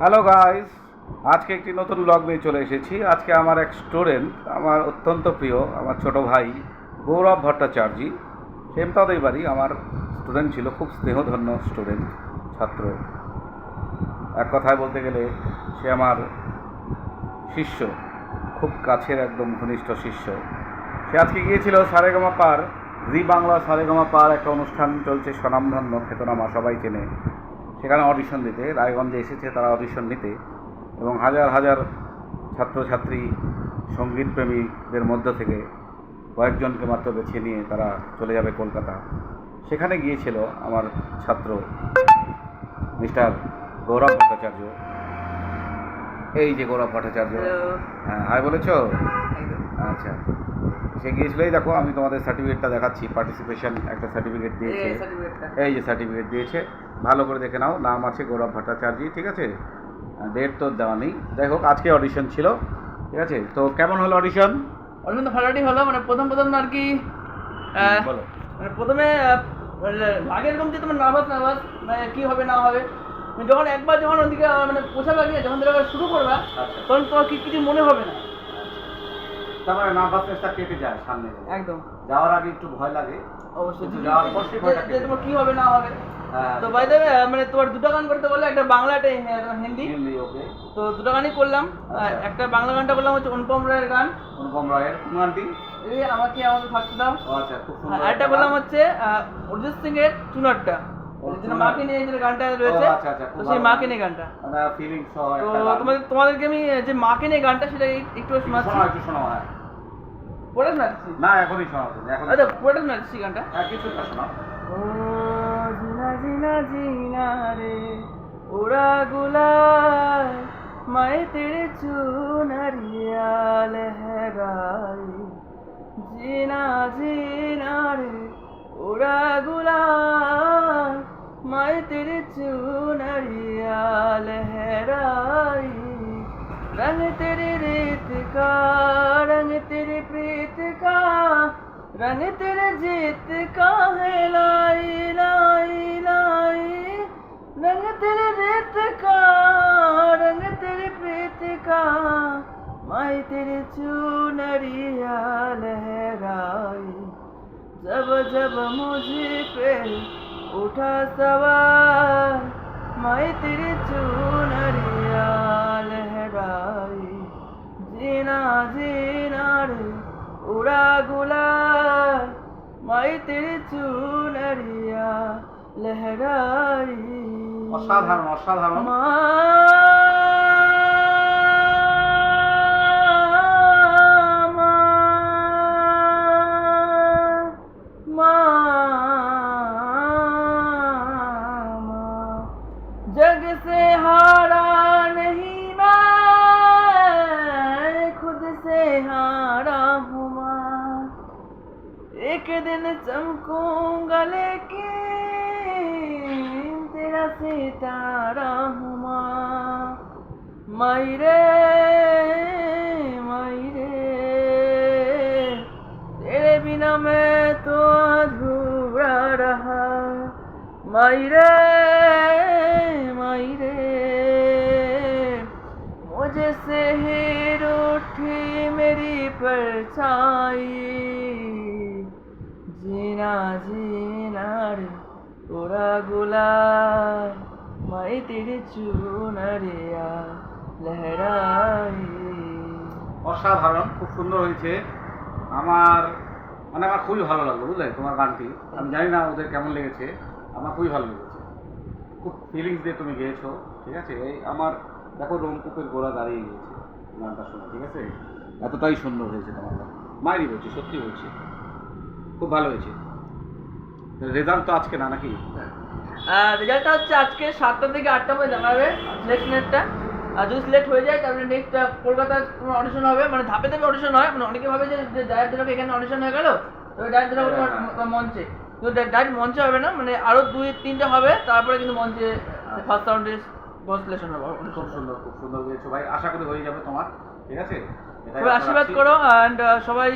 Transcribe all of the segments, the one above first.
Hello guys, আজকে একটি নতুন ব্লগ নিয়ে চলে এসেছি। আজকে আমার এক স্টুডেন্ট, আমার অত্যন্ত প্রিয়, আমার ছোট ভাই গৌরব ভট্টাচার্য, সেমতাদের বাড়ি আমার স্টুডেন্ট ছিল, খুব স্নেহধন্য স্টুডেন্ট, ছাত্র। এক কথায় বলতে গেলে সে আমার শিষ্য, খুব কাছের একদম ঘনিষ্ঠ শিষ্য। সে আজকে গিয়েছিল সারেগামাপার, জি বাংলা সারেগামাপার একটা অনুষ্ঠান চলছে, স্বনামধন্য খ্যাতনামা, সবাই চেনে। সেখানে অডিশন দিতে রায়গঞ্জে এসেছে তারা অডিশন নিতে, এবং হাজার হাজার ছাত্রছাত্রী সঙ্গীতপ্রেমীদের মধ্য থেকে কয়েকজনকে মাত্র বেছে নিয়ে তারা চলে যাবে কলকাতা। সেখানে গিয়েছিল আমার ছাত্র মিস্টার গৌরব ভট্টাচার্য। এই যে গৌরব ভট্টাচার্য। হ্যাঁ, হাই বলেছো? আচ্ছা, সে গিয়েছিল। এই দেখো, আমি তোমাদের সার্টিফিকেটটা দেখাচ্ছি, পার্টিসিপেশন একটা সার্টিফিকেট দিয়েছে। এই যে সার্টিফিকেট দিয়েছে, ভালো করে দেখে নাও, নাম আছে গৌরব ভট্টাচার্য, ঠিক আছে? ডেট তো দেওয়া নেই। যাই হোক, আজকে অডিশন ছিল, ঠিক আছে? তো কেমন হলো অডিশন? অডিশন তো ভালোই হলো, মানে প্রথম আর কি বলো। মানে প্রথমে লাগে এরকম যে তোমার নার্ভাস মানে কি হবে না হবে, যখন একবার যখন ওদিকে মানে পোষাবে গিয়ে যখন ধরে শুরু করবা তখন তোমার কিছু মনে হবে না। তারপরে নার্ভাসনেসটা কেটে যায় সামনে একদম। যাওয়ার আগে একটু ভয় লাগে অবশ্যই, যাওয়ার পর সেই ভয়টা যে তোমার কি হবে না হবে। তো বাই দ্য ওয়ে, মানে তোমার দুটো গান করতে বললে, একটা বাংলা একটা হিন্দি। ওকে। তো দুটো গানই করলাম। একটা বাংলা গানটা করলাম হচ্ছে অনুপম রায়ের গান। অনুপম রায়ের কোন গানটি? এই আমাকে আমাদের থাকতে দাও। আচ্ছা, খুব সুন্দর। আরেকটা বললাম হচ্ছে অরিজিৎ সিং এর চুনারটা, মাকে নিয়ে যে গানটা রয়েছে, তো সেই মাকে নিয়ে গানটা, ফিলিংস। তো তোমাদেরকে আমি যে মাকে নিয়ে গানটা সেটা একটু শোনাচ্ছি। একটু শোনাও। হ্যাঁ, পড়ে শোনাচ্ছি না এখনই শোনাও, এখন আচ্ছা পড়ে শোনাচ্ছি গানটা। কিছুটা শোনাও। ও জিনা জিনা জিনা রে उड़ा गुलाल मैं तेरे चुनरिया लहराई, जीना जीना रे उड़ा गुलाल मैं तेरे चुनरिया लहराई, रंग तेरे रेत का रंग तेरे प्रीत का रंग तेरे जीत का है लाई लाई लाई, रंग तेरे रेत का रंग तेरे प्रीत का मैं तेरे चुनरिया लहराई, जब जब मुझे पे उठा सवार मैं तेरे चुनरिया लहराई, जीना जीना रे उड़ा गुलाल मैं तेरे चुनरिया लहराई। অসাধারণ অসাধারণ। जग से हारा नहीं मैं, खुद से हारा हूँ मैं, एक दिन चमकूंगा लेकिन तेरा सितारा हूँ मैं रे तेरे बिना मैं तो अधूरा रहा, मायरे मुझे से ही रूठी मेरी परछाई, जीना जीना रे उड़ा गुलाल मैं तेरी चुनरिया लहराई। অসাধারণ, খুব সুন্দর হয়েছে। আমার খুবই ভালো লাগলো, বুঝলে তোমার গানটি। আমি জানি না ওদের কেমন লেগেছে, আমার খুবই ভালো লেগেছে। খুব ফিলিংস দিয়ে তুমি গেয়েছো, ঠিক আছে? এই আমার দেখো রোমকূপের গোড়া দাঁড়িয়ে গিয়েছে গানটা শুনে, ঠিক আছে? এতটাই সুন্দর হয়েছে তোমার গান, মায়েরই বলছি, সত্যি বলছি, খুব ভালো হয়েছে। রেজাল্ট তো আজকে না নাকি? রেজাল্টটা হচ্ছে আজকে 7টা থেকে 8টা মধ্যে জানাবে সিলেকশনেরটা। আর যদি সিলেক্ট হয়ে যায় তাহলে নেক্সট কলকাতার অডিশন হবে, মানে ধাপে ধাপে অডিশন হয়। মানে অনেকে ভাবে যে ডাইরেক্ট জনক এখানে অডিশন হয়ে গেল, তো ডাইরেক্ট জনক মঞ্চে, কিন্তু ডাইরেক্ট মঞ্চে হবে না, মানে আরও 2-3টা হবে, তারপরে কিন্তু মঞ্চে ফার্স্ট রাউন্ডে সিলেকশন হবে। খুব সুন্দর গেয়েছো ভাই, আশা করি হয়ে যাবে তোমার। ঠিক আছে? এটাই সবাই আশা আশীর্বাদ রাখছি। করো অ্যান্ড সবাই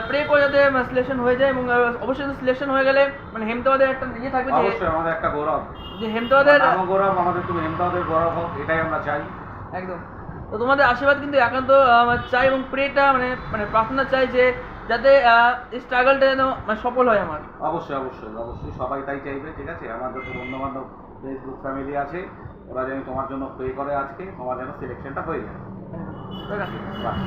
প্রে করো যাতে সিলেকশন হয়ে যায় এবং অবশ্যই সিলেকশন হয়ে গেলে মানে হেমতাবাদের একটা ইয়ে থাকবে যে অবশ্যই আমাদের একটা গৌরব, হেমতাবাদের নামও গৌরব, আমাদের তুমি হেমতাবাদের গৌরব হোক, এটাই আমরা চাই। একদম। তো তোমাদের আশীর্বাদ কিন্তু একান্ত চাই এবং প্রেটা মানে মানে প্রার্থনা চাই যে যাতে এই স্ট্রাগলটা যেন মানে সফল হয় আমার। অবশ্যই অবশ্যই অবশ্যই সবাই তাই চাইবে, ঠিক আছে? আমার যত বন্ধু বান্ধব ফেসবুক ফ্যামিলি আছে, ওরা যেন তোমার জন্য প্রে করে আজকে, তোমার যেন সিলেকশনটা হয়ে যায়। একদম। বাহ।